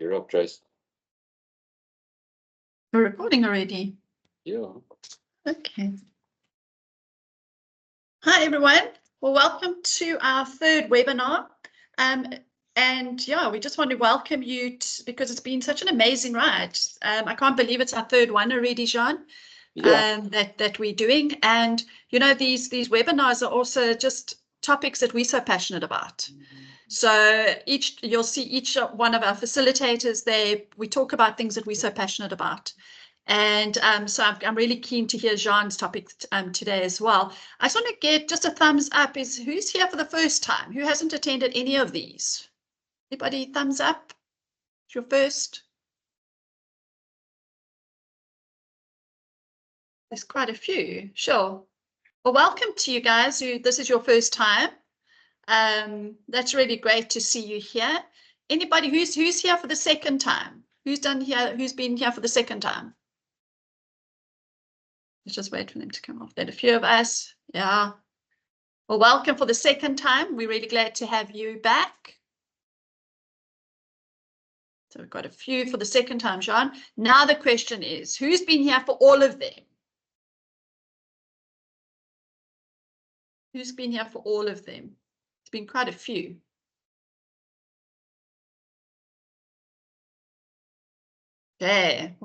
You're up, Trace. We're recording already. Yeah. Okay. Hi, everyone. Well, welcome to our third webinar. And yeah, we just want to welcome you because it's been such an amazing ride. I can't believe it's our third one already, Jean. Yeah. That we're doing. And you know, these webinars are also just topics that we're so passionate about. So you'll see each one of our facilitators there, we talk about things that we're so passionate about. And so I'm really keen to hear Jean's topic today as well. I just want to get just a thumbs up. Who's here for the first time? Who hasn't attended any of these? Anybody thumbs up? It's your first? There's quite a few. Sure. Well, welcome to you guys this is your first time. That's really great to see you here. Anybody who's here for the second time? Who's been here for the second time? Let's just wait for them to come off. There are a few of us. Yeah. Well, welcome for the second time. We're really glad to have you back. So we've got a few for the second time, Jean. Now the question is, who's been here for all of them? Who's been here for all of them? It's been quite a few. Okay.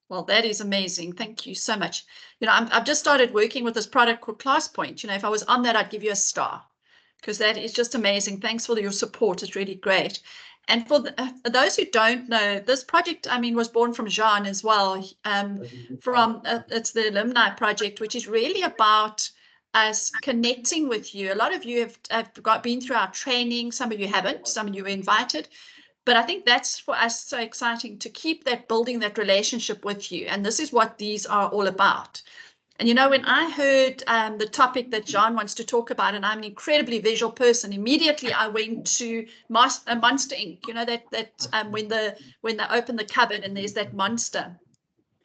Well, that is amazing. Thank you so much. You know, I've just started working with this product called ClassPoint. You know, if I was on that, I'd give you a star because that is just amazing. Thanks for your support. It's really great. And for those who don't know, this project, I mean, was born from Jean as well. It's the alumni project, which is really about us connecting with you. A lot of you have been through our training. Some of you haven't. Some of you were invited. But I think that's for us so exciting to keep building that relationship with you. And this is what these are all about. And, you know, when I heard the topic that John wants to talk about, and I'm an incredibly visual person, immediately I went to Monster Inc. You know, when they open the cupboard and there's that monster.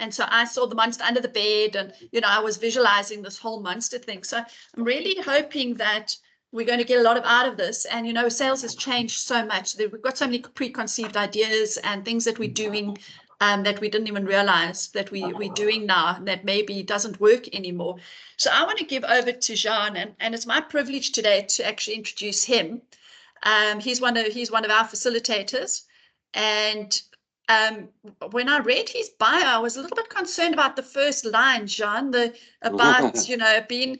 And so I saw the monster under the bed and, you know, I was visualizing this whole monster thing. So I'm really hoping that we're going to get a lot out of this. And, you know, sales has changed so much. We've got so many preconceived ideas and things that we're doing that we didn't even realize that we're doing now that maybe doesn't work anymore. So I want to give over to Jean, and it's my privilege today to actually introduce him. He's one of our facilitators. And when I read his bio, I was a little bit concerned about the first line, Jean, about, you know, being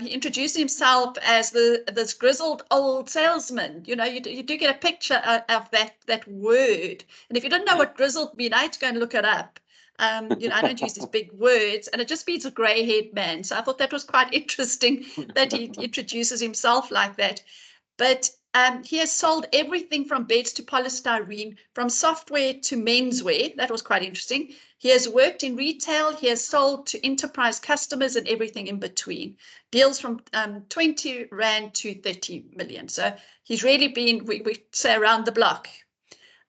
he introduced himself as this grizzled old salesman. You know, you do get a picture of that word. And if you don't know what grizzled means, I had to go and look it up. You know, I don't use these big words, and it just means a gray-haired man. So I thought that was quite interesting that he introduces himself like that. But he has sold everything from beds to polystyrene, from software to menswear. That was quite interesting. He has worked in retail. He has sold to enterprise customers and everything in between. Deals from 20 Rand to 30 million. So he's really been, we say, around the block.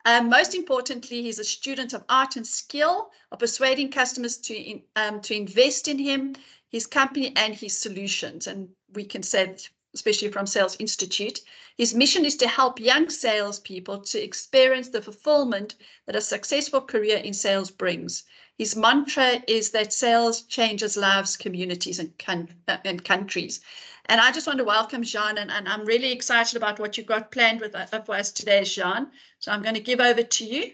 Most importantly, he's a student of art and skill, of persuading customers to invest in him, his company, and his solutions. And we can say, especially from Sales Institute, his mission is to help young salespeople to experience the fulfillment that a successful career in sales brings. His mantra is that sales changes lives, communities, and countries. And I just want to welcome Jean, and I'm really excited about what you've got planned for us today, Jean. So I'm going to give over to you.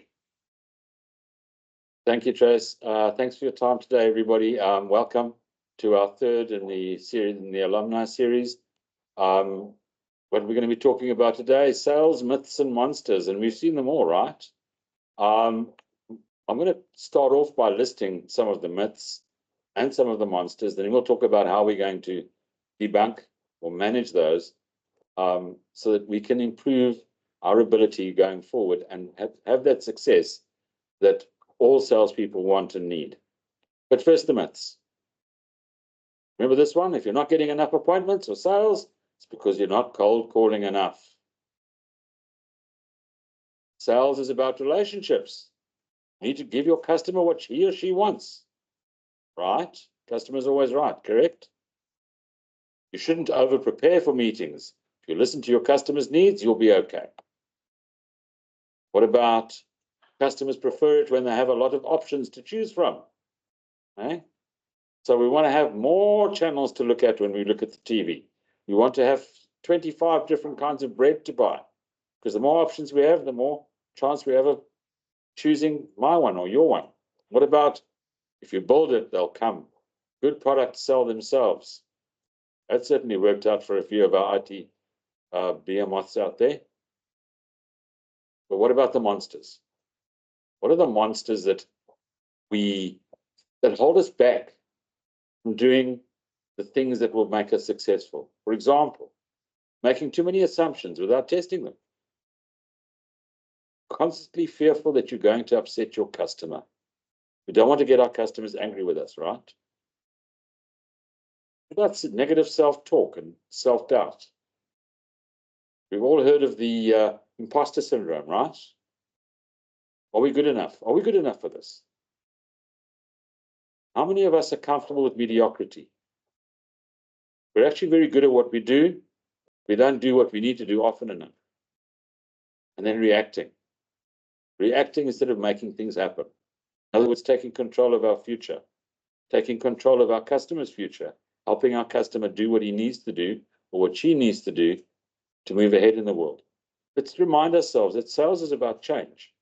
Thank you, Trace. Thanks for your time today, everybody. Welcome to our third in the series, in the alumni series. What we're going to be talking about today is sales myths and monsters, and we've seen them all, right? I'm going to start off by listing some of the myths and some of the monsters, then we'll talk about how we're going to debunk or manage those so that we can improve our ability going forward and have that success that all salespeople want and need. But first, the myths. Remember this one? If you're not getting enough appointments or sales, it's because you're not cold calling enough. Sales is about relationships. You need to give your customer what he or she wants, right? Customer's always right, correct? You shouldn't over-prepare for meetings. If you listen to your customer's needs, you'll be okay. What about customers prefer it when they have a lot of options to choose from? Eh? So we want to have more channels to look at when we look at the TV. We want to have 25 different kinds of bread to buy, because the more options we have, the more chance we have of choosing my one or your one. What about if you build it, they'll come. Good products sell themselves. That certainly worked out for a few of our IT behemoths out there. But what about the monsters? What are the monsters that hold us back from doing the things that will make us successful? For example, making too many assumptions without testing them. Constantly fearful that you're going to upset your customer. We don't want to get our customers angry with us, right? That's negative self-talk and self-doubt. We've all heard of the imposter syndrome, right? Are we good enough? Are we good enough for this? How many of us are comfortable with mediocrity? We're actually very good at what we do. We don't do what we need to do often enough. And then reacting. Reacting instead of making things happen. In other words, taking control of our future, taking control of our customer's future, helping our customer do what he needs to do or what she needs to do to move ahead in the world. Let's remind ourselves that sales is about change.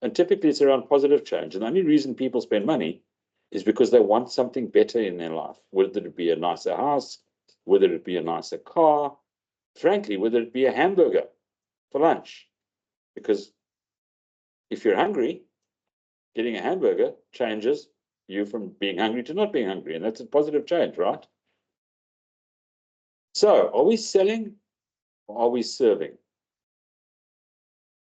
And typically it's around positive change. And the only reason people spend money is because they want something better in their life, whether it be a nicer house, whether it be a nicer car, frankly, whether it be a hamburger for lunch. Because if you're hungry, getting a hamburger changes you from being hungry to not being hungry. And that's a positive change, right? So are we selling or are we serving?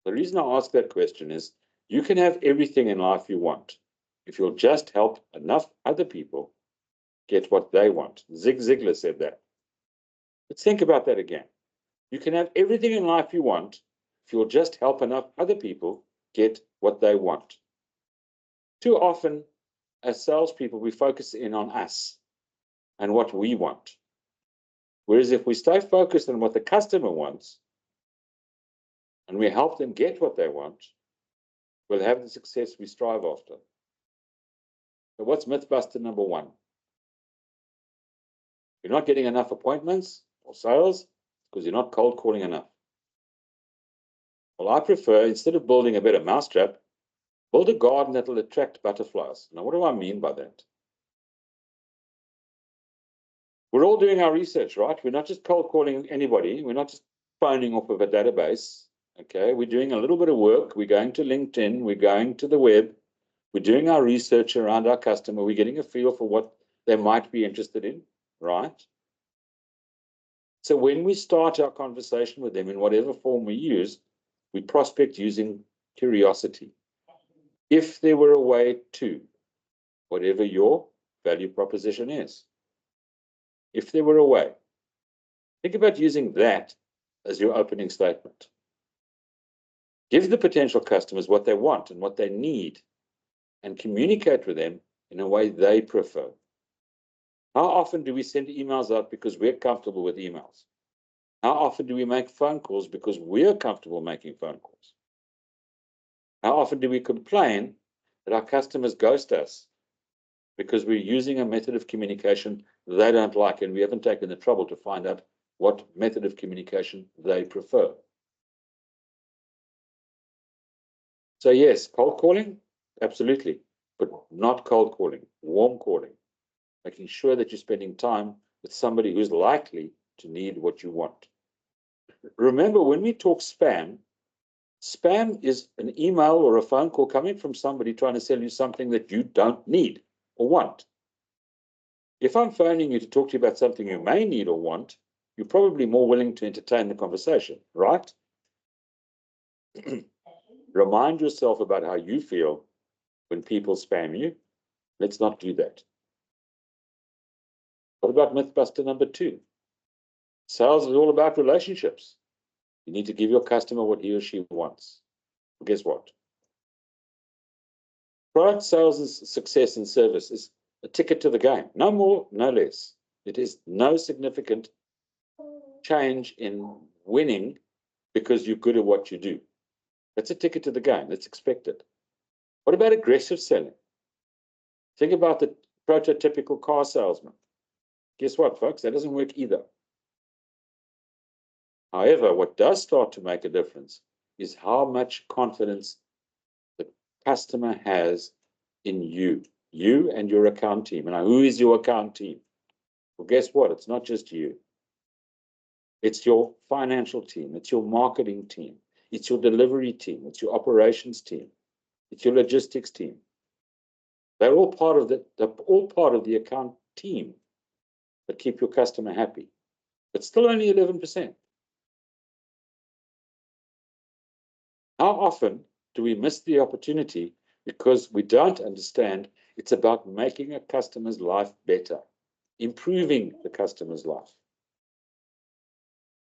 The reason I ask that question is you can have everything in life you want if you'll just help enough other people get what they want. Zig Ziglar said that. Let's think about that again. You can have everything in life you want if you'll just help enough other people get what they want. Too often, as salespeople, we focus in on us and what we want. Whereas if we stay focused on what the customer wants and we help them get what they want, we'll have the success we strive after. So what's mythbuster number one? You're not getting enough appointments or sales because you're not cold calling enough. Well, I prefer, instead of building a better mousetrap, build a garden that will attract butterflies. Now, what do I mean by that? We're all doing our research, right? We're not just cold calling anybody. We're not just phoning off of a database. Okay, we're doing a little bit of work. We're going to LinkedIn. We're going to the web. We're doing our research around our customer. We're getting a feel for what they might be interested in, right? So when we start our conversation with them in whatever form we use, we prospect using curiosity. If there were a way to, whatever your value proposition is, if there were a way, think about using that as your opening statement. Give the potential customers what they want and what they need and communicate with them in a way they prefer. How often do we send emails out because we're comfortable with emails? How often do we make phone calls because we're comfortable making phone calls? How often do we complain that our customers ghost us because we're using a method of communication they don't like and we haven't taken the trouble to find out what method of communication they prefer? So yes, cold calling, absolutely, but not cold calling, warm calling, making sure that you're spending time with somebody who's likely to need what you want. Remember, when we talk spam, spam is an email or a phone call coming from somebody trying to sell you something that you don't need or want. If I'm phoning you to talk to you about something you may need or want, you're probably more willing to entertain the conversation, right? Remind yourself about how you feel when people spam you. Let's not do that. What about mythbuster number two? Sales is all about relationships. You need to give your customer what he or she wants. Well, guess what? Product sales is success in service is a ticket to the game. No more, no less. It is no significant change in winning because you're good at what you do. That's a ticket to the game. That's expected. What about aggressive selling? Think about the prototypical car salesman. Guess what, folks? That doesn't work either. However, what does start to make a difference is how much confidence the customer has in you and your account team. And who is your account team? Well, guess what? It's not just you. It's your financial team. It's your marketing team. It's your delivery team. It's your operations team. It's your logistics team. They're all part of the account team that keep your customer happy. But still only 11%. How often do we miss the opportunity because we don't understand it's about making a customer's life better, improving the customer's life?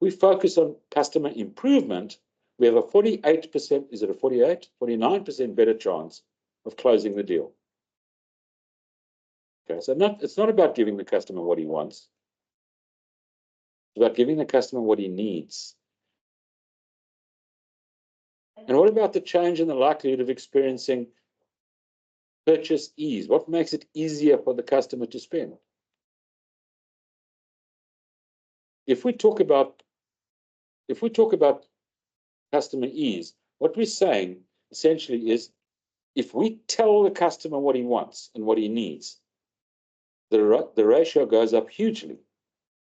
We focus on customer improvement, we have a 48%, is it a 48? 49% better chance of closing the deal. Okay, so it's not about giving the customer what he wants. It's about giving the customer what he needs. And what about the change in the likelihood of experiencing purchase ease? What makes it easier for the customer to spend? If we talk about customer ease, what we're saying essentially is if we tell the customer what he wants and what he needs, the ratio goes up hugely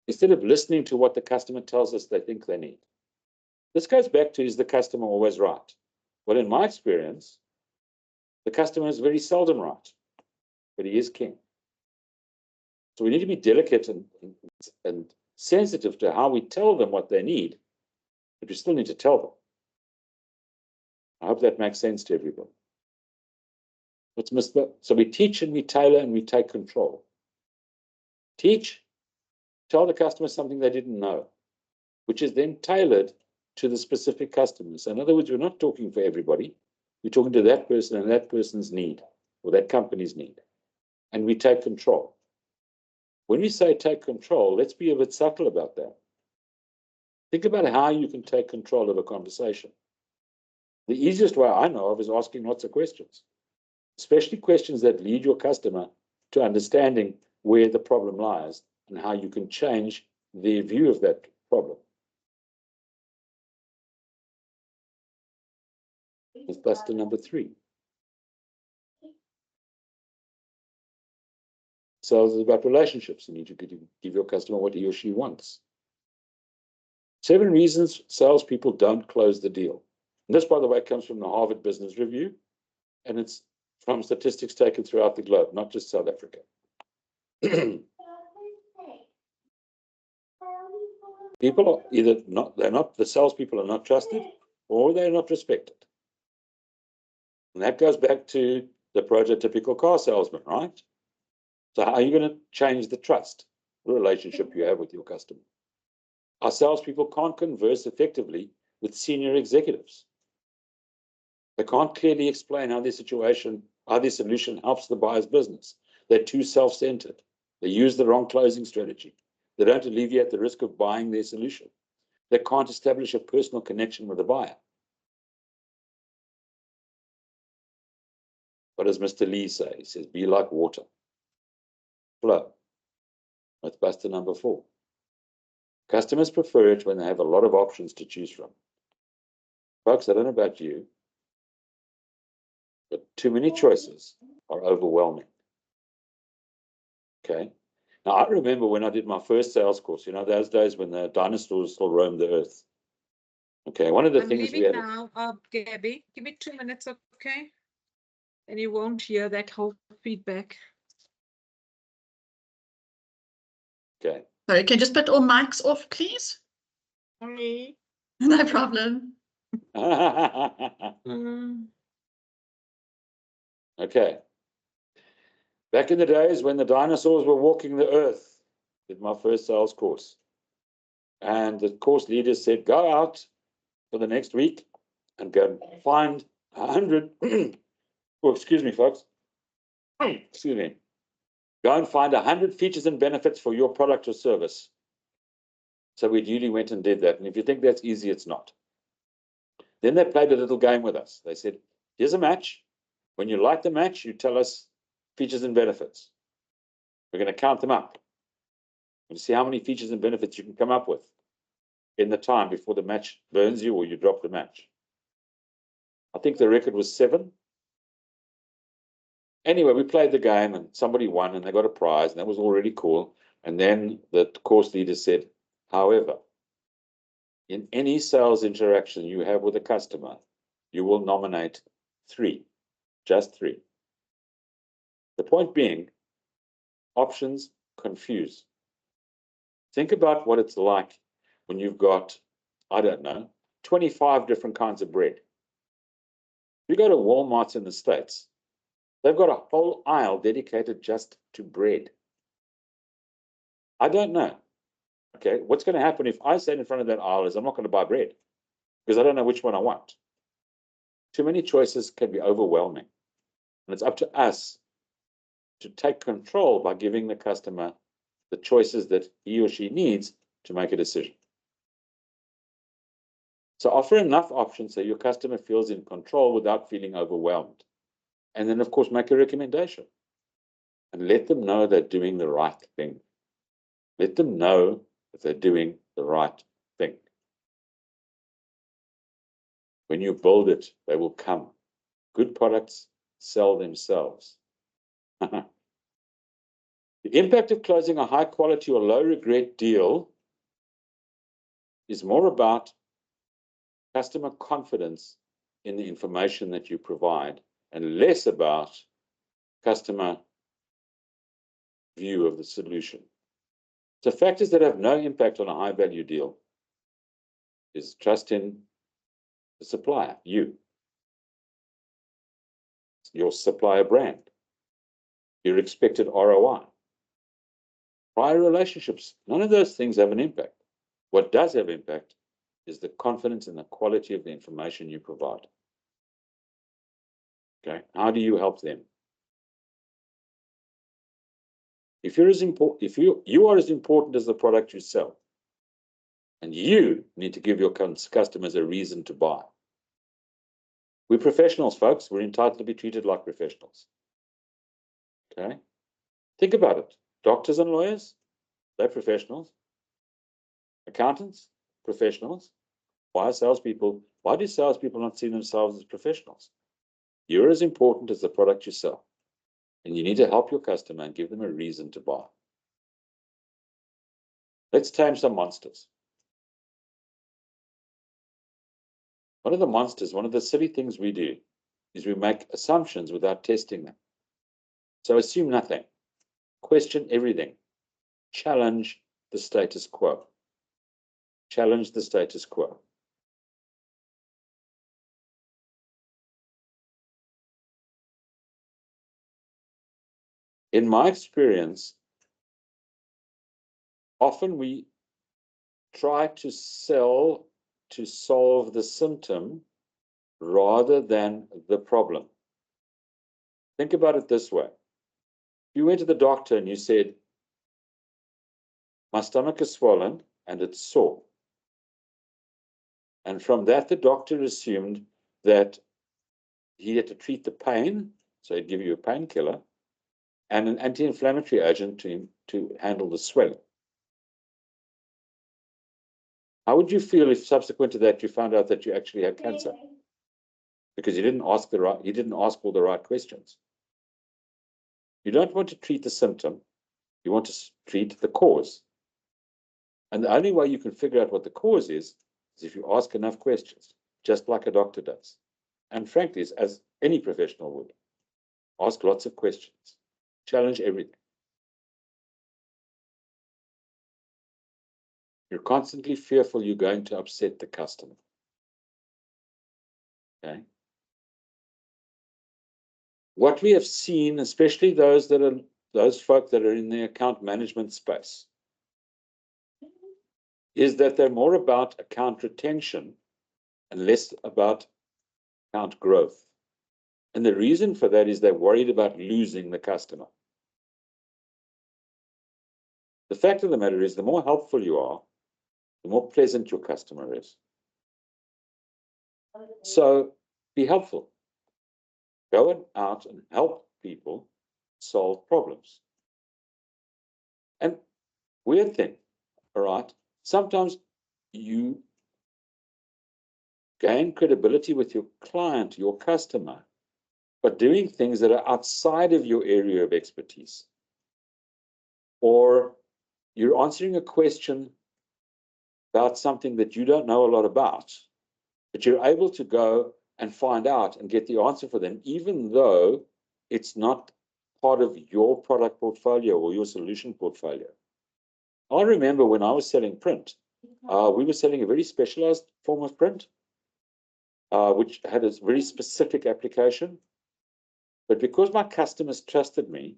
instead of listening to what the customer tells us they think they need. This goes back to, is the customer always right? Well, in my experience, the customer is very seldom right, but he is king. So we need to be delicate and sensitive to how we tell them what they need, but we still need to tell them. I hope that makes sense to everybody. So we teach and we tailor and we take control. Teach, tell the customer something they didn't know, which is then tailored to the specific customers. In other words, we're not talking for everybody. We're talking to that person and that person's need, or that company's need. And we take control. When we say take control, let's be a bit subtle about that. Think about how you can take control of a conversation. The easiest way I know of is asking lots of questions, especially questions that lead your customer to understanding where the problem lies and how you can change their view of that problem. Mythbuster number 3. Sales is about relationships. You need to give your customer what he or she wants. 7 reasons salespeople don't close the deal. And this, by the way, comes from the Harvard Business Review, and it's from statistics taken throughout the globe, not just South Africa. People are either the salespeople are not trusted, or they're not respected. And that goes back to the prototypical car salesman, right? So how are you going to change the trust relationship you have with your customer? Our salespeople can't converse effectively with senior executives. They can't clearly explain how their solution helps the buyer's business. They're too self-centered. They use the wrong closing strategy. They don't alleviate the risk of buying their solution. They can't establish a personal connection with the buyer. What does Mr. Lee say? He says, be like water. Flow. Mythbuster number 4. Customers prefer it when they have a lot of options to choose from. Folks, I don't know about you, but too many choices are overwhelming. Okay. Now, I remember when I did my first sales course, those days when the dinosaurs still roamed the earth. Okay, one of the things we had... now, Gabby, give me 2 minutes, okay? And you won't hear that whole feedback. Okay. Sorry, can you just put all mics off, please? Sorry. No problem. Okay. Back in the days when the dinosaurs were walking the earth, I did my first sales course. And the course leader said, go out for the next week and go and find 100. Oh, excuse me, folks. Excuse me. Go and find 100 features and benefits for your product or service. So we duly went and did that. And if you think that's easy, it's not. Then they played a little game with us. They said, here's a match. When you like the match, you tell us features and benefits. We're going to count them up. We're going to see how many features and benefits you can come up with in the time before the match burns you or you drop the match. I think the record was 7. Anyway, we played the game and somebody won and they got a prize and that was all really cool. And then the course leader said, however, in any sales interaction you have with a customer, you will nominate 3, just 3. The point being, options confuse. Think about what it's like when you've got, I don't know, 25 different kinds of bread. You go to Walmart in the States, they've got a whole aisle dedicated just to bread. I don't know. Okay, what's going to happen if I stand in front of that aisle is I'm not going to buy bread because I don't know which one I want. Too many choices can be overwhelming. And it's up to us to take control by giving the customer the choices that he or she needs to make a decision. So offer enough options so your customer feels in control without feeling overwhelmed. And then, of course, make a recommendation and let them know they're doing the right thing. Let them know that they're doing the right thing. When you build it, they will come. Good products sell themselves. The impact of closing a high quality or low regret deal is more about customer confidence in the information that you provide and less about customer view of the solution. So factors that have no impact on a high value deal is trust in the supplier, you, your supplier brand, your expected ROI, prior relationships. None of those things have an impact. What does have impact is the confidence in the quality of the information you provide. Okay, how do you help them? If you're as important, if you are as important as the product you sell, and you need to give your customers a reason to buy. We're professionals, folks. We're entitled to be treated like professionals. Okay, think about it. Doctors and lawyers, they're professionals. Accountants, professionals. Why do salespeople not see themselves as professionals? You're as important as the product you sell. And you need to help your customer and give them a reason to buy. Let's tame some monsters. One of the monsters, one of the silly things we do is we make assumptions without testing them. So assume nothing. Question everything. Challenge the status quo. Challenge the status quo. In my experience, often we try to sell to solve the symptom rather than the problem. Think about it this way. If you went to the doctor and you said, my stomach is swollen and it's sore. And from that, the doctor assumed that he had to treat the pain, so he'd give you a painkiller, and an anti-inflammatory agent to handle the swelling. How would you feel if subsequent to that you found out that you actually had cancer? Because you didn't ask all the right questions. You don't want to treat the symptom, you want to treat the cause. And the only way you can figure out what the cause is if you ask enough questions, just like a doctor does. And frankly, as any professional would. Ask lots of questions. Challenge everything. You're constantly fearful you're going to upset the customer. Okay. What we have seen, especially those folk that are in the account management space, is that they're more about account retention and less about account growth. And the reason for that is they're worried about losing the customer. The fact of the matter is, the more helpful you are, the more pleasant your customer is. So be helpful. Go out and help people solve problems. And weird thing, all right? Sometimes you gain credibility with your client, your customer, but doing things that are outside of your area of expertise. Or you're answering a question about something that you don't know a lot about, but you're able to go and find out and get the answer for them, even though it's not part of your product portfolio or your solution portfolio. I remember when I was selling print, we were selling a very specialized form of print, which had a very specific application. But because my customers trusted me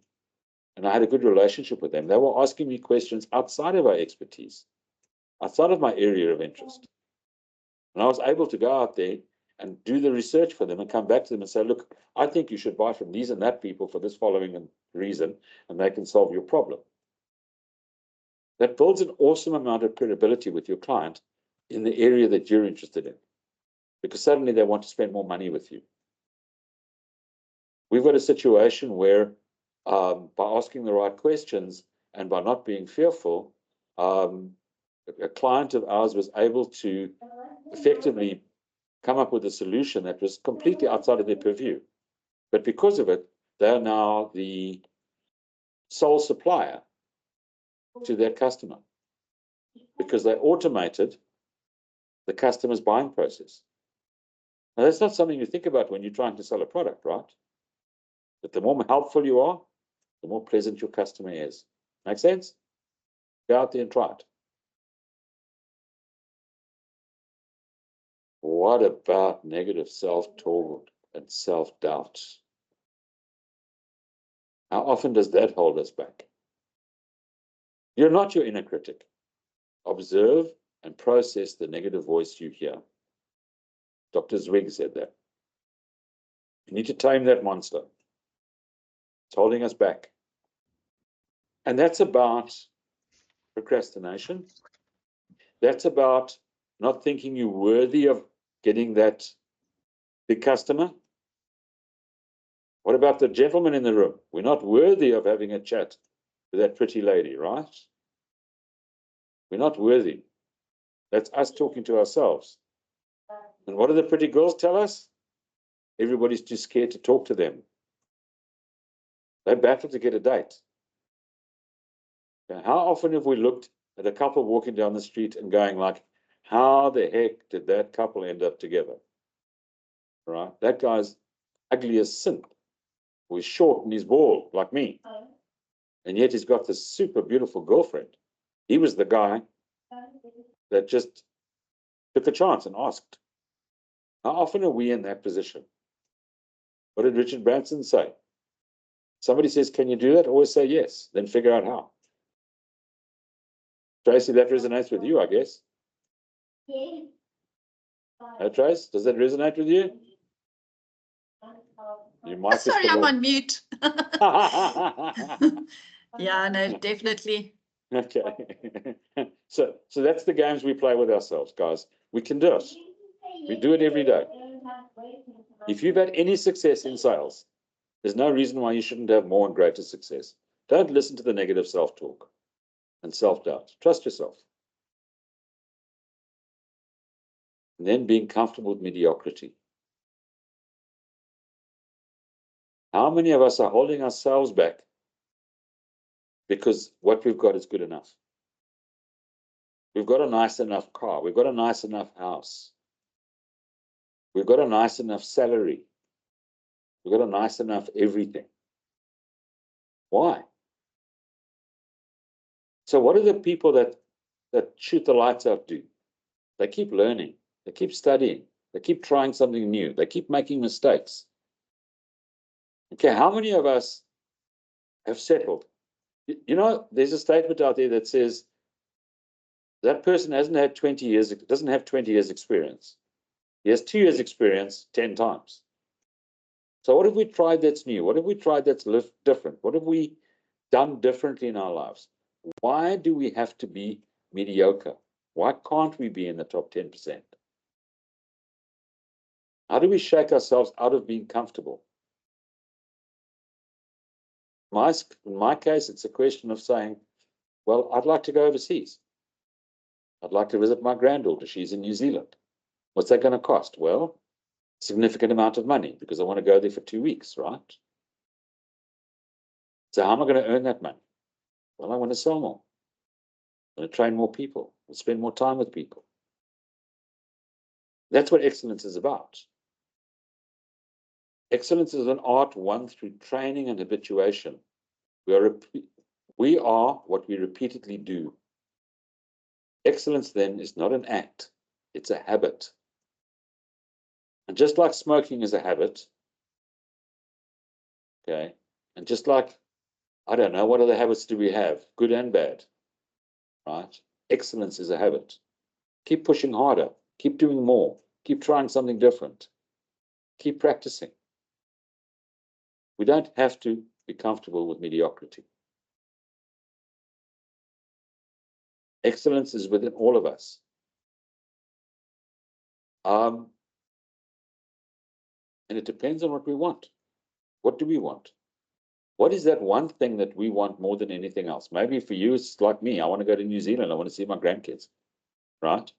and I had a good relationship with them, they were asking me questions outside of our expertise, outside of my area of interest. And I was able to go out there and do the research for them and come back to them and say, look, I think you should buy from these and that people for this following reason, and they can solve your problem. That builds an awesome amount of credibility with your client in the area that you're interested in, because suddenly they want to spend more money with you. We've got a situation where by asking the right questions and by not being fearful, a client of ours was able to effectively come up with a solution that was completely outside of their purview. But because of it, they're now the sole supplier to their customer because they automated the customer's buying process. Now, that's not something you think about when you're trying to sell a product, right? But the more helpful you are, the more pleasant your customer is. Make sense? Go out there and try it. What about negative self-talk and self-doubt? How often does that hold us back? You're not your inner critic. Observe and process the negative voice you hear. Dr. Zwig said that. You need to tame that monster. It's holding us back. And that's about procrastination. That's about not thinking you're worthy of getting that big customer. What about the gentleman in the room? We're not worthy of having a chat with that pretty lady, right? We're not worthy. That's us talking to ourselves. And what do the pretty girls tell us? Everybody's too scared to talk to them. They battle to get a date. How often have we looked at a couple walking down the street and going like, how the heck did that couple end up together? Right? That guy's ugly as sin. He's short and he's bald like me. And yet he's got this super beautiful girlfriend. He was the guy that just took a chance and asked. How often are we in that position? What did Richard Branson say? Somebody says, can you do that? Always say yes, then figure out how. Tracy, that resonates with you, I guess. Trace, does that resonate with you? You might Sorry, I'm on mute. Yeah, no, definitely. Okay. So that's the games we play with ourselves, guys. We can do it. We do it every day. If you've had any success in sales, there's no reason why you shouldn't have more and greater success. Don't listen to the negative self-talk and self-doubt. Trust yourself. And then being comfortable with mediocrity. How many of us are holding ourselves back because what we've got is good enough? We've got a nice enough car. We've got a nice enough house. We've got a nice enough salary. We've got a nice enough everything. Why? So what do the people that shoot the lights out do? They keep learning. They keep studying. They keep trying something new. They keep making mistakes. Okay, how many of us have settled? You know, there's a statement out there that says that person hasn't had 20 years, doesn't have 20 years experience. He has 2 years experience 10 times. So what have we tried that's new? What have we tried that's different? What have we done differently in our lives? Why do we have to be mediocre? Why can't we be in the top 10%? How do we shake ourselves out of being comfortable? In my case, it's a question of saying, well, I'd like to go overseas. I'd like to visit my granddaughter. She's in New Zealand. What's that going to cost? Well, a significant amount of money because I want to go there for 2 weeks, right? So how am I going to earn that money? Well, I want to sell more. I want to train more people. I want to spend more time with people. That's what excellence is about. Excellence is an art won through training and habituation. We are what we repeatedly do. Excellence, then, is not an act. It's a habit. And just like smoking is a habit, okay, and just like, I don't know, what other habits do we have? Good and bad, right? Excellence is a habit. Keep pushing harder. Keep doing more. Keep trying something different. Keep practicing. We don't have to be comfortable with mediocrity. Excellence is within all of us. And it depends on what we want. What do we want? What is that one thing that we want more than anything else? Maybe for you, it's like me. I want to go to New Zealand. I want to see my grandkids, right?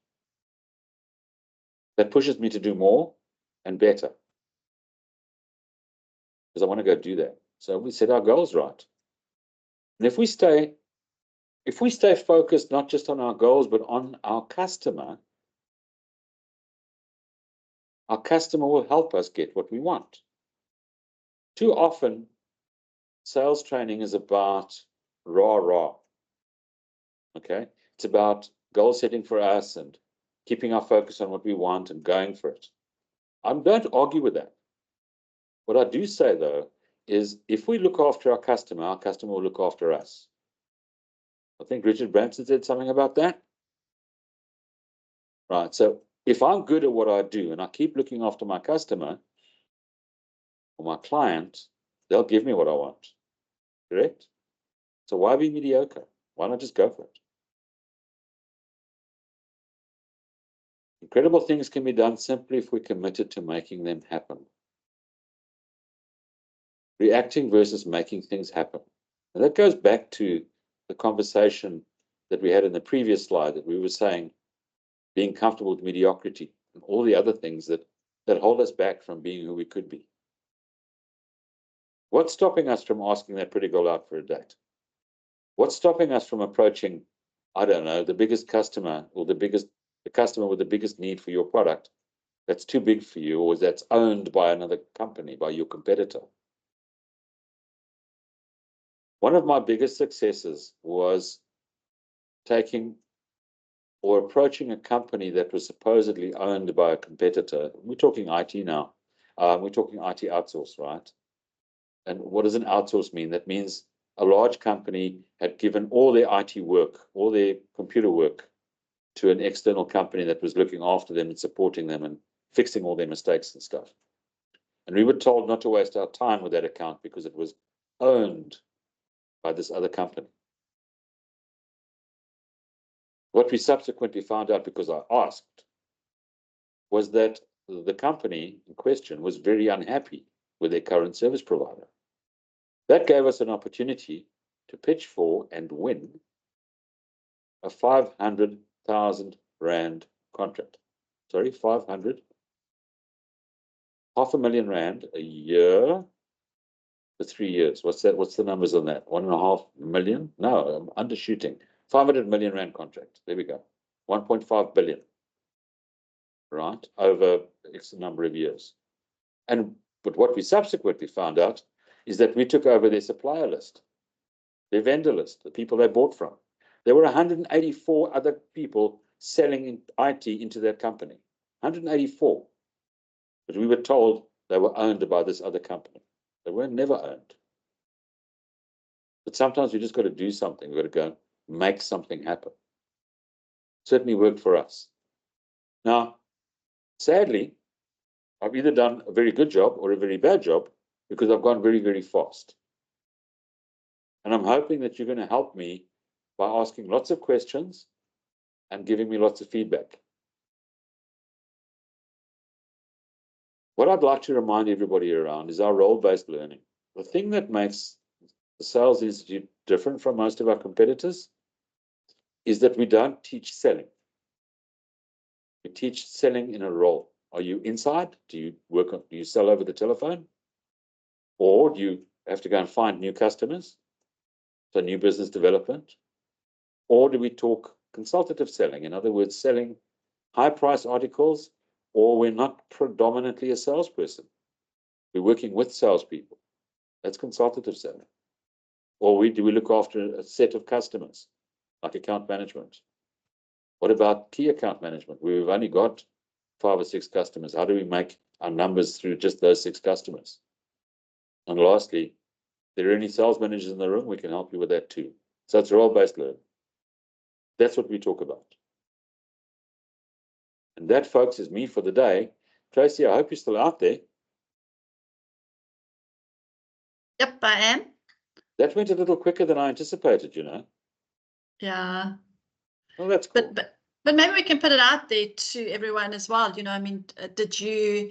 That pushes me to do more and better because I want to go do that. So we set our goals right. And if we stay focused not just on our goals, but on our customer will help us get what we want. Too often, sales training is about rah-rah. Okay? It's about goal setting for us and keeping our focus on what we want and going for it. I don't argue with that. What I do say, though, is if we look after our customer will look after us. I think Richard Branson said something about that. Right. So if I'm good at what I do and I keep looking after my customer or my client, they'll give me what I want. Correct? So why be mediocre? Why not just go for it? Incredible things can be done simply if we're committed to making them happen. Reacting versus making things happen. And that goes back to the conversation that we had in the previous slide that we were saying, being comfortable with mediocrity and all the other things that hold us back from being who we could be. What's stopping us from asking that pretty girl out for a date? What's stopping us from approaching, I don't know, the biggest customer or the customer with the biggest need for your product that's too big for you or that's owned by another company, by your competitor? One of my biggest successes was taking or approaching a company that was supposedly owned by a competitor. We're talking IT now. We're talking IT outsource, right? And what does an outsource mean? That means a large company had given all their IT work, all their computer work to an external company that was looking after them and supporting them and fixing all their mistakes and stuff. And we were told not to waste our time with that account because it was owned by this other company. What we subsequently found out, because I asked, was that the company in question was very unhappy with their current service provider. That gave us an opportunity to pitch for and win a 500,000 Rand contract. Sorry, 500, R500,000 a year for 3 years. What's that? What's the numbers on that? 1.5 million? No, I'm undershooting. 500 million Rand contract. There we go. 1.5 billion. Right? Over X number of years. But what we subsequently found out is that we took over their supplier list, their vendor list, the people they bought from. There were 184 other people selling in IT into that company. 184. But we were told they were owned by this other company. They were never owned. But sometimes we just got to do something. We've got to go make something happen. Certainly worked for us. Now, sadly, I've either done a very good job or a very bad job because I've gone very, very fast. And I'm hoping that you're going to help me by asking lots of questions and giving me lots of feedback. What I'd like to remind everybody around is our role-based learning. The thing that makes the Sales Institute different from most of our competitors is that we don't teach selling. We teach selling in a role. Are you inside? Do you sell over the telephone? Or do you have to go and find new customers? So new business development? Or do we talk consultative selling? In other words, selling high price articles, or we're not predominantly a salesperson. We're working with salespeople. That's consultative selling. Or do we look after a set of customers, like account management? What about key account management? We've only got 5 or 6 customers. How do we make our numbers through just those 6 customers? And lastly, if there are any sales managers in the room, we can help you with that too. So it's role-based learning. That's what we talk about. And that, folks, is me for the day. Tracy, I hope you're still out there. Yep, I am. That went a little quicker than I anticipated, you know. Yeah. Well, that's cool. But maybe we can put it out there to everyone as well. You know, I mean, did you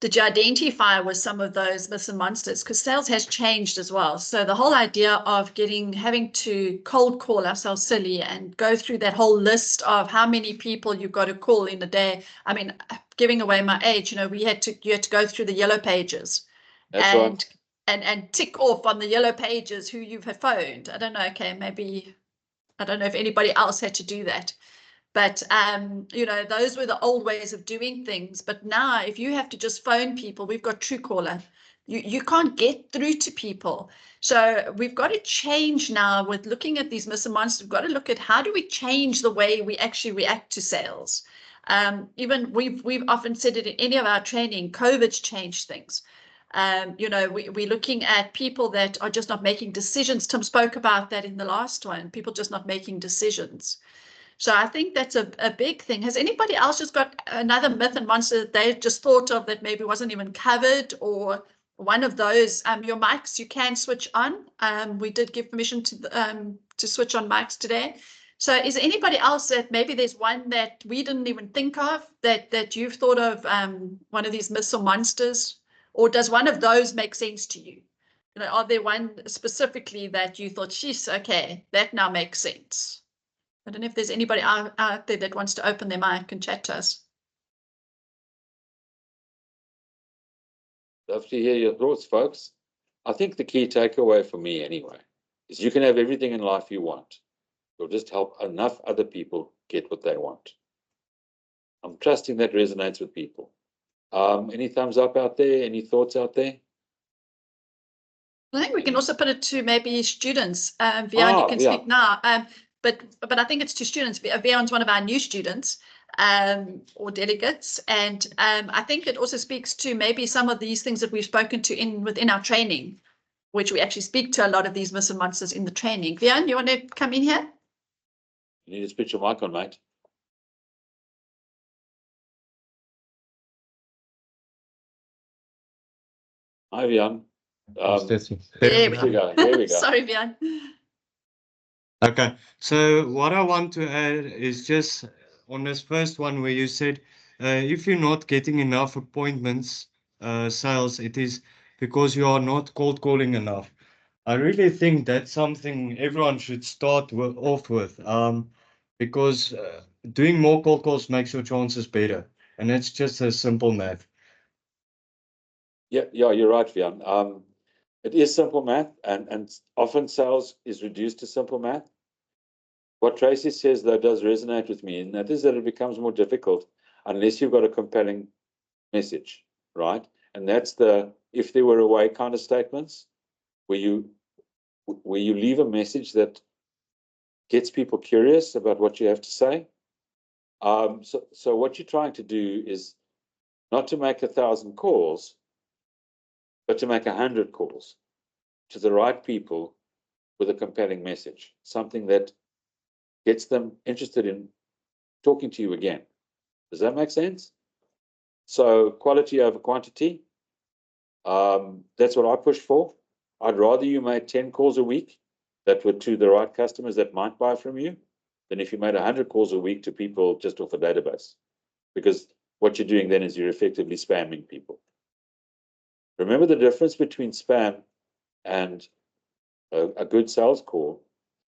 identify with some of those myths and monsters? Because sales has changed as well. So the whole idea of having to cold call ourselves silly and go through that whole list of how many people you've got to call in a day. I mean, giving away my age, you know, you had to go through the yellow pages. That's right. And tick off on the yellow pages who you've phoned. I don't know. Okay, maybe I don't know if anybody else had to do that. But, you know, those were the old ways of doing things. But now if you have to just phone people, we've got Truecaller. You can't get through to people. So we've got to change now with looking at these myths and monsters. We've got to look at how do we change the way we actually react to sales. Even we've often said it in any of our training, COVID's changed things. You know, we're looking at people that are just not making decisions. Tim spoke about that in the last one, people just not making decisions. So I think that's a big thing. Has anybody else just got another myth and monster that they just thought of that maybe wasn't even covered, or one of those? Your mics, you can switch on. We did give permission to switch on mics today. So is there anybody else that maybe there's one that we didn't even think of that you've thought of, one of these myths or monsters? Or does one of those make sense to you? You know, are there one specifically that you thought, sheesh, okay, that now makes sense? I don't know if there's anybody out there that wants to open their mic and chat to us. Love to hear your thoughts, folks. I think the key takeaway for me anyway is you can have everything in life you want. You'll just help enough other people get what they want. I'm trusting that resonates with people. Any thumbs up out there? Any thoughts out there? I think we can also put it to maybe students. Vian, you can speak now. But I think it's to students. Vian's one of our new students, or delegates. And I think it also speaks to maybe some of these things that we've spoken to within our training, which we actually speak to a lot of these myths and monsters in the training. Vian, you want to come in here? You need to switch your mic on, mate. Hi, Vian. There we go. Sorry, Vian. Okay, so what I want to add is just on this first one where you said, if you're not getting enough appointments, sales, it is because you are not cold calling enough. I really think that's something everyone should start off with, because doing more cold calls makes your chances better. And it's just a simple math. Yeah, you're right, Vian. It is simple math, and often sales is reduced to simple math. What Tracy says, though, does resonate with me, and that is that it becomes more difficult unless you've got a compelling message, right? And that's the if there were a way kind of statements where you leave a message that gets people curious about what you have to say. So what you're trying to do is not to make 1,000 calls, but to make 100 calls to the right people with a compelling message, something that gets them interested in talking to you again. Does that make sense? So quality over quantity, that's what I push for. I'd rather you made 10 calls a week that were to the right customers that might buy from you than if you made 100 calls a week to people just off a database. Because what you're doing then is you're effectively spamming people. Remember, the difference between spam and a good sales call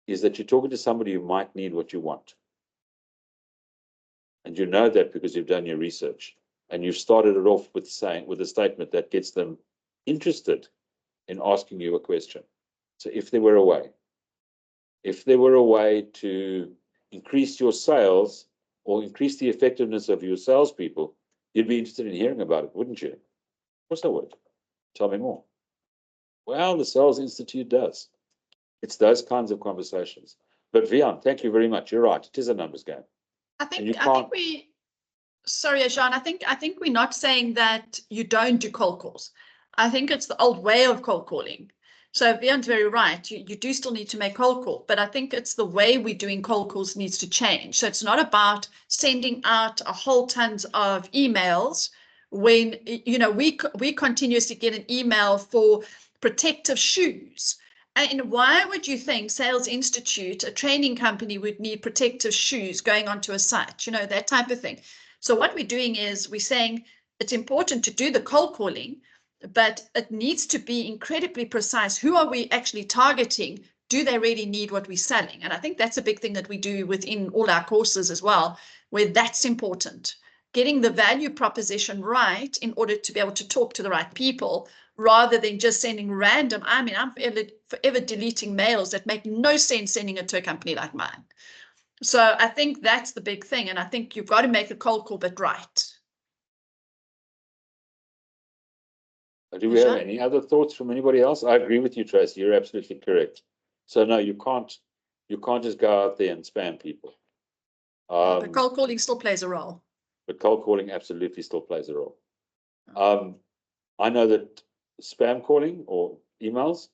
is that you're talking to somebody who might need what you want. And you know that because you've done your research. And you've started it off with a statement that gets them interested in asking you a question. So if there were a way to increase your sales or increase the effectiveness of your salespeople, you'd be interested in hearing about it, wouldn't you? Of course I would. Tell me more. Well, the Sales Institute does. It's those kinds of conversations. But Vian, thank you very much. You're right. It is a numbers game. I think sorry, Ajahn, I think we're not saying that you don't do cold calls. I think it's the old way of cold calling. So Vian's very right. You do still need to make cold call, but I think it's the way we're doing cold calls needs to change. So it's not about sending out a whole tons of emails when, you know, we continuously get an email for protective shoes. And why would you think Sales Institute, a training company, would need protective shoes going onto a site, you know, that type of thing? So what we're doing is we're saying it's important to do the cold calling, but it needs to be incredibly precise. Who are we actually targeting? Do they really need what we're selling? And I think that's a big thing that we do within all our courses as well, where that's important. Getting the value proposition right in order to be able to talk to the right people, rather than just sending random. I mean, I'm forever deleting mails that make no sense sending it to a company like mine. So I think that's the big thing. And I think you've got to make a cold call, but right. Do we have any other thoughts from anybody else? I agree with you, Tracy. You're absolutely correct. So no, you can't just go out there and spam people. But cold calling still plays a role. But cold calling absolutely still plays a role. I know that spam calling or emails,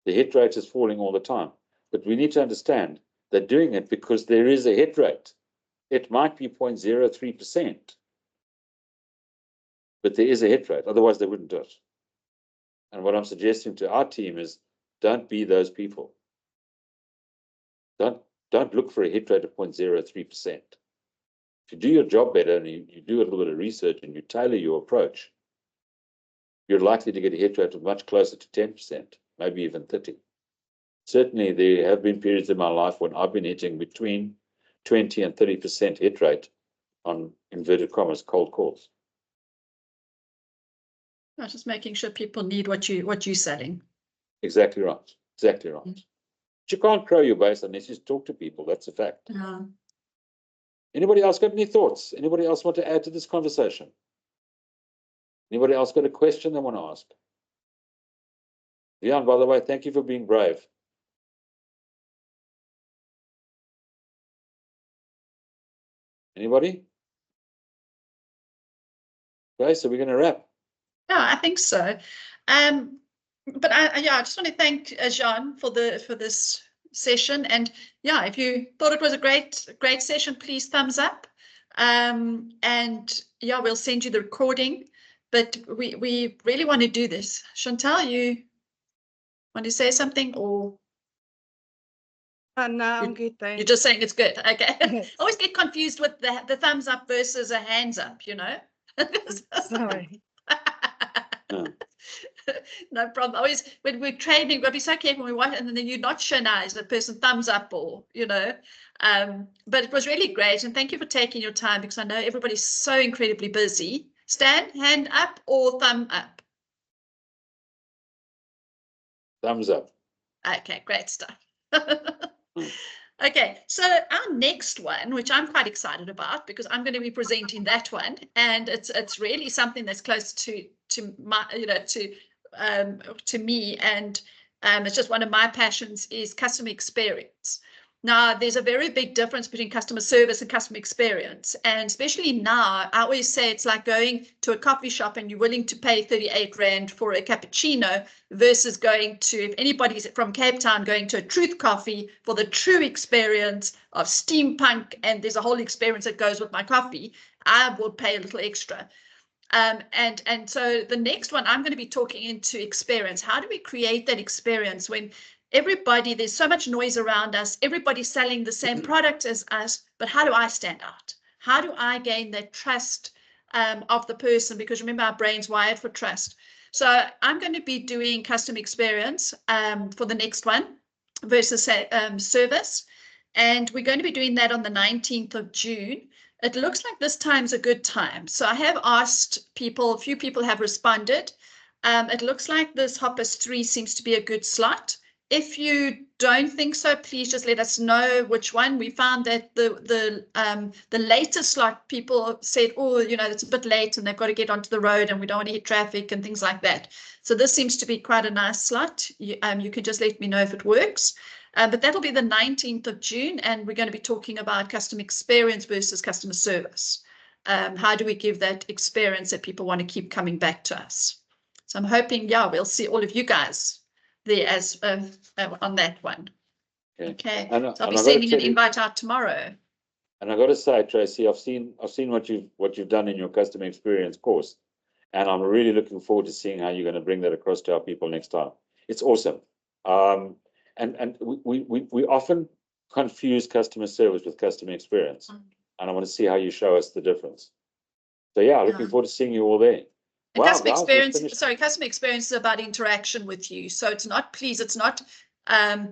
the hit rate is falling all the time. But we need to understand they're doing it because there is a hit rate. It might be 0.03%, but there is a hit rate. Otherwise, they wouldn't do it. And what I'm suggesting to our team is don't be those people. Don't look for a hit rate of 0.03%. If you do your job better and you do a little bit of research and you tailor your approach, you're likely to get a hit rate of much closer to 10%, maybe even 30%. Certainly, there have been periods in my life when I've been hitting between 20 and 30% hit rate on inverted commas cold calls. I'm just making sure people need what you're selling. Exactly right. Exactly right. But you can't grow your base unless you talk to people. That's a fact. Yeah. Anybody else got any thoughts? Anybody else want to add to this conversation? Anybody else got a question they want to ask? Leon, by the way, thank you for being brave. Anybody? Okay, so we're going to wrap. Yeah, I think so. But I just want to thank Ajahn for this session. And yeah, if you thought it was a great session, please thumbs up. And yeah, we'll send you the recording. But we really want to do this. Chantal, you want to say something, or? No, I'm good, thanks. You're just saying it's good. Okay. I always get confused with the thumbs up versus a hands up, you know. Sorry. No problem. Always when we're training, we've got to be so careful when we watch, and then you're not sure now is the person thumbs up or, you know. But it was really great, and thank you for taking your time, because I know everybody's so incredibly busy. Stan, hand up or thumb up? Thumbs up. Okay, great stuff. Okay, so our next one, which I'm quite excited about, because I'm going to be presenting that one, and it's really something that's close to my, you know, to me, and it's just one of my passions, is customer experience. Now, there's a very big difference between customer service and customer experience. And especially now, I always say it's like going to a coffee shop and you're willing to pay 38 Rand for a cappuccino versus going to, if anybody's from Cape Town, going to a Truth Coffee for the true experience of steampunk. And there's a whole experience that goes with my coffee. I will pay a little extra. And so the next one, I'm going to be talking into experience. How do we create that experience when everybody, there's so much noise around us, everybody's selling the same product as us, but how do I stand out? How do I gain that trust of the person, because remember, our brain's wired for trust. So I'm going to be doing customer experience for the next one versus service. And we're going to be doing that on the 19th of June. It looks like this time's a good time. So I have asked people, a few people have responded. It looks like this Hoppus 3 seems to be a good slot. If you don't think so, please just let us know which one. We found that the latest slot, people said, oh, you know, it's a bit late and they've got to get onto the road and we don't want to hit traffic and things like that. So this seems to be quite a nice slot. You can just let me know if it works. But that'll be the 19th of June, and we're going to be talking about customer experience versus customer service. How do we give that experience that people want to keep coming back to us? So I'm hoping, yeah, we'll see all of you guys there as on that one. Okay. So I'll be sending an invite out tomorrow. And I got to say, Tracy, I've seen what you've done in your customer experience course, and I'm really looking forward to seeing how you're going to bring that across to our people next time. It's awesome. And we often confuse customer service with customer experience, and I want to see how you show us the difference. So yeah, looking forward to seeing you all there. And customer experience is about interaction with you. So it's not, it's not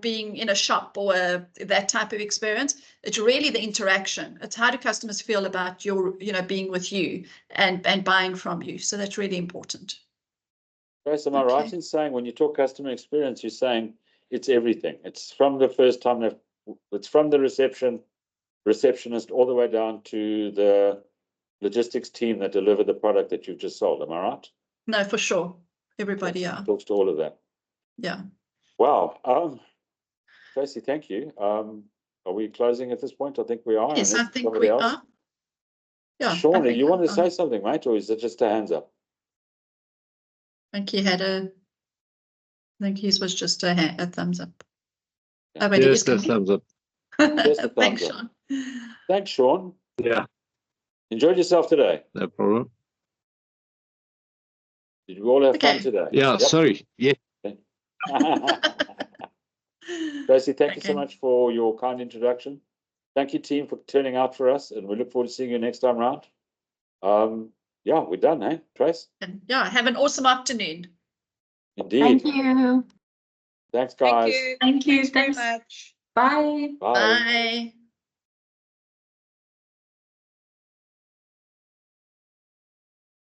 being in a shop or that type of experience. It's really the interaction. It's how do customers feel about your, being with you and buying from you. So that's really important. Grace, am I right in saying when you talk customer experience, you're saying it's everything? It's from the first time it's from the receptionist all the way down to the logistics team that delivered the product that you've just sold. Am I right? No, for sure. Everybody, yeah. Talks to all of that. Yeah. Wow. Tracy, thank you. Are we closing at this point? I think we are. Yes, I think we are. Yeah. Sean, do you want to say something, mate, or is it just a hands up? I think he had I think his was just a thumbs up. Yeah. Oh, but yes, a thumbs up. Thanks, Sean. Thanks, Sean. Yeah. Enjoyed yourself today. No problem. Did you all have fun today? Yeah, yep. Sorry. Yeah. Tracy, thank you so much for your kind introduction. Thank you, team, for turning out for us, and we look forward to seeing you next time round. Yeah, we're done, eh, Trace? And yeah, have an awesome afternoon. Indeed. Thank you. Thanks, guys. Thank you. Thanks very much. Bye. Bye. Bye.